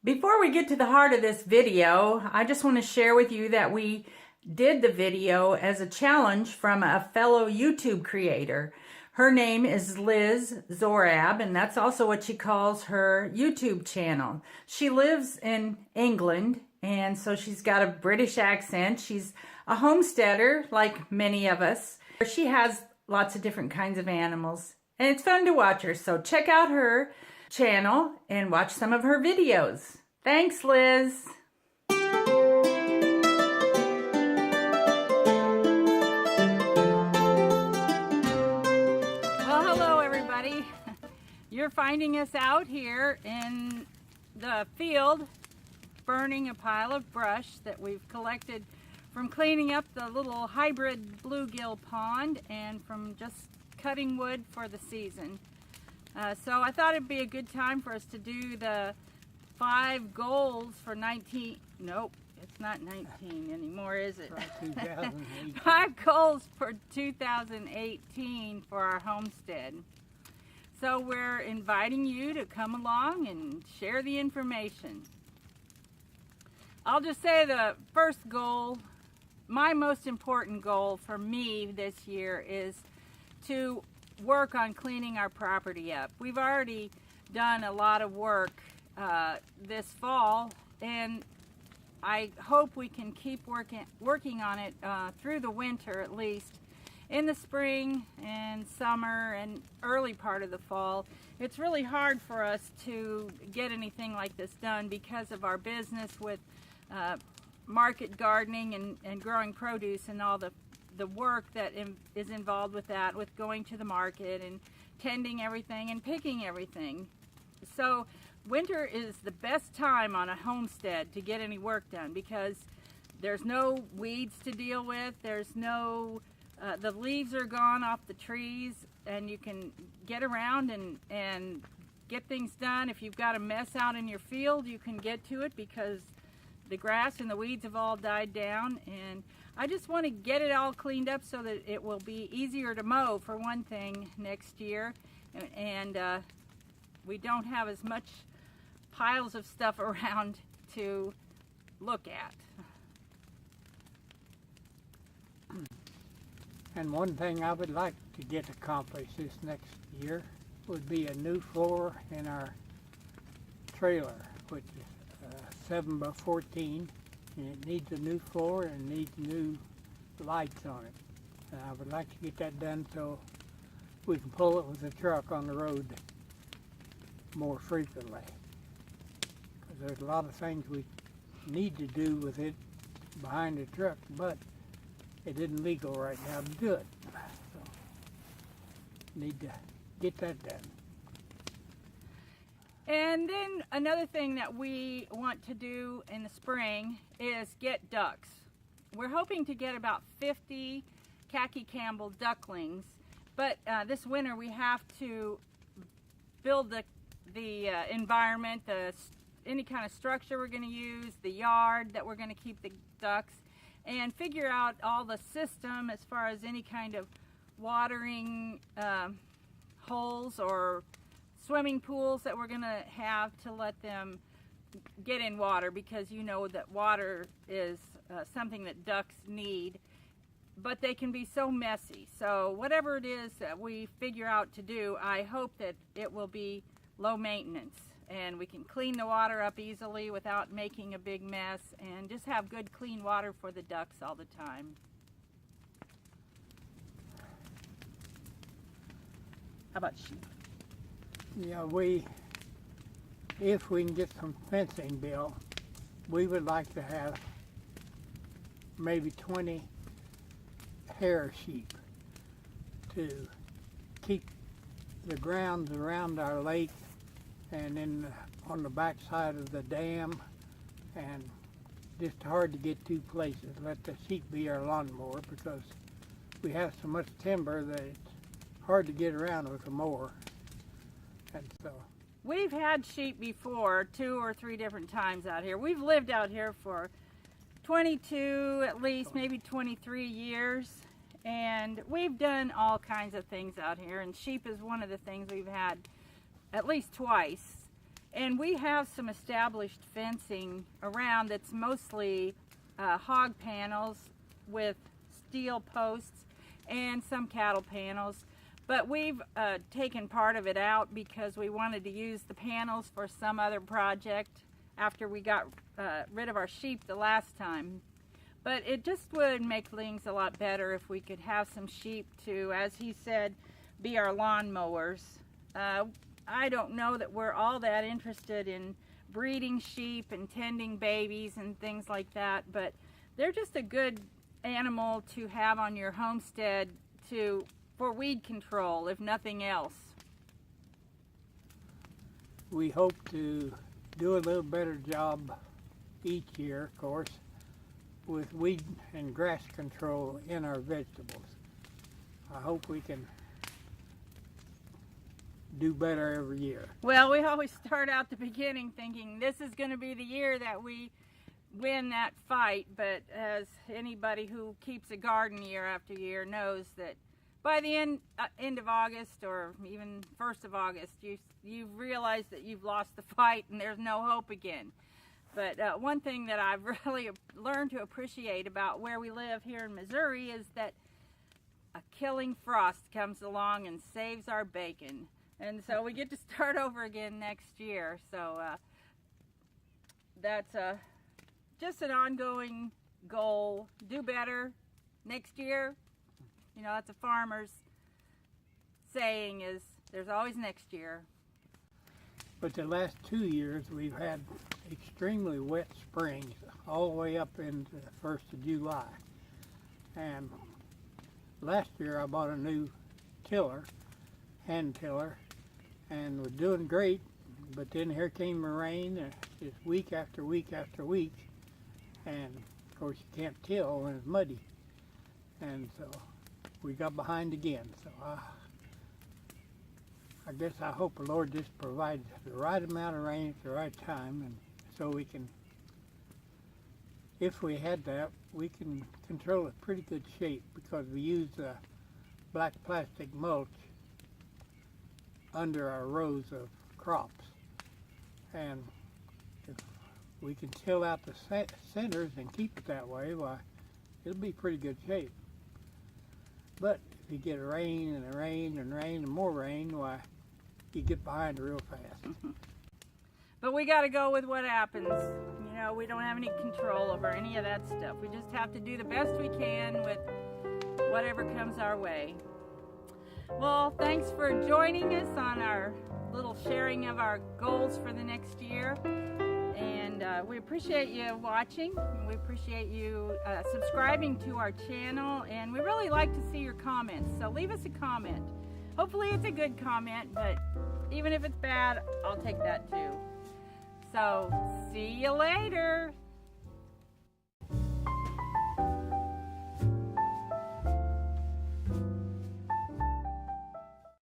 Before we get to the heart of this video, I just want to share with you that we did the video as a challenge from a fellow YouTube creator. Her name is Liz Zorab, and that's also what she calls her YouTube channel. She lives in England, and so she's got a British accent. She's a homesteader, like many of us. She has lots of different kinds of animals, and it's fun to watch her. So check out her channel and watch some of her videos. Thanks, Liz. Well, hello, everybody. You're finding us out here in the field burning a pile of brush that we've collected from cleaning up the little hybrid bluegill pond and from just cutting wood for the season. So I thought it'd be a good time for us to do the 5 goals for 19, nope, it's not 19 anymore, is it? 5 goals for 2018 for our homestead. So we're inviting you to come along and share the information. I'll just say the first goal, my most important goal for me this year is to work on cleaning our property up. We've already done a lot of work this fall, and I hope we can keep working on it through the winter, at least. In the spring and summer and early part of the fall, it's really hard for us to get anything like this done because of our business with market gardening and growing produce and all the work that is involved with that, with going to the market and tending everything and picking everything. So winter is the best time on a homestead to get any work done because there's no weeds to deal with, there's no, the leaves are gone off the trees, and you can get around and get things done. If you've got a mess out in your field, you can get to it because the grass and the weeds have all died down, and I just want to get it all cleaned up so that it will be easier to mow, for one thing, next year, and we don't have as much piles of stuff around to look at. And one thing I would like to get accomplished this next year would be a new floor in our trailer, which is 7 by 14, and it needs a new floor and needs new lights on it. And I would like to get that done so we can pull it with a truck on the road more frequently. Because there's a lot of things we need to do with it behind the truck, but it isn't legal right now to do it. So need to get that done. And then another thing that we want to do in the spring is get ducks. We're hoping to get about 50 khaki Campbell ducklings, but this winter we have to build the environment, any kind of structure we're going to use, the yard that we're going to keep the ducks, and figure out all the system as far as any kind of watering holes or swimming pools that we're going to have to let them get in water, because you know that water is something that ducks need, but they can be so messy. So whatever it is that we figure out to do, I hope that it will be low maintenance and we can clean the water up easily without making a big mess and just have good clean water for the ducks all the time. How about sheep? Yeah, if we can get some fencing built, we would like to have maybe 20 hair sheep to keep the grounds around our lake and then on the back side of the dam, and just hard to get to places. Let the sheep be our lawnmower because we have so much timber that it's hard to get around with a mower. And so we've had sheep before 2 or 3 different times out here. We've lived out here for 22, at least maybe 23 years, and we've done all kinds of things out here, and sheep is one of the things we've had at least twice. And we have some established fencing around that's mostly hog panels with steel posts and some cattle panels. But we've taken part of it out because we wanted to use the panels for some other project after we got rid of our sheep the last time. But it just would make things a lot better if we could have some sheep to, as he said, be our lawn mowers. I don't know that we're all that interested in breeding sheep and tending babies and things like that, but they're just a good animal to have on your homestead for weed control, if nothing else. We hope to do a little better job each year, of course, with weed and grass control in our vegetables. I hope we can do better every year. Well, we always start out the beginning thinking this is going to be the year that we win that fight, but as anybody who keeps a garden year after year knows, that by the end of August or even 1st of August, you've realized that you've lost the fight and there's no hope again. But one thing that I've really learned to appreciate about where we live here in Missouri is that a killing frost comes along and saves our bacon. And so we get to start over again next year. So that's just an ongoing goal. Do better next year. You know, that's a farmer's saying, is there's always next year. But the last 2 years we've had extremely wet springs all the way up into the 1st of July. And last year I bought a new tiller, hand tiller, and was doing great, but then here came the rain just week after week after week, and of course you can't till when it's muddy, and so we got behind again. So I guess I hope the Lord just provides the right amount of rain at the right time, and so we can, if we had that, we can control it pretty good shape, because we use black plastic mulch under our rows of crops, and if we can till out the centers and keep it that way, why, it'll be pretty good shape. But if you get rain and rain and rain and more rain, why, you get behind real fast. But we got to go with what happens. You know, we don't have any control over any of that stuff. We just have to do the best we can with whatever comes our way. Well, thanks for joining us on our little sharing of our goals for the next year. And we appreciate you watching. We appreciate you subscribing to our channel. And we really like to see your comments. So leave us a comment. Hopefully it's a good comment, but even if it's bad, I'll take that too. So see you later.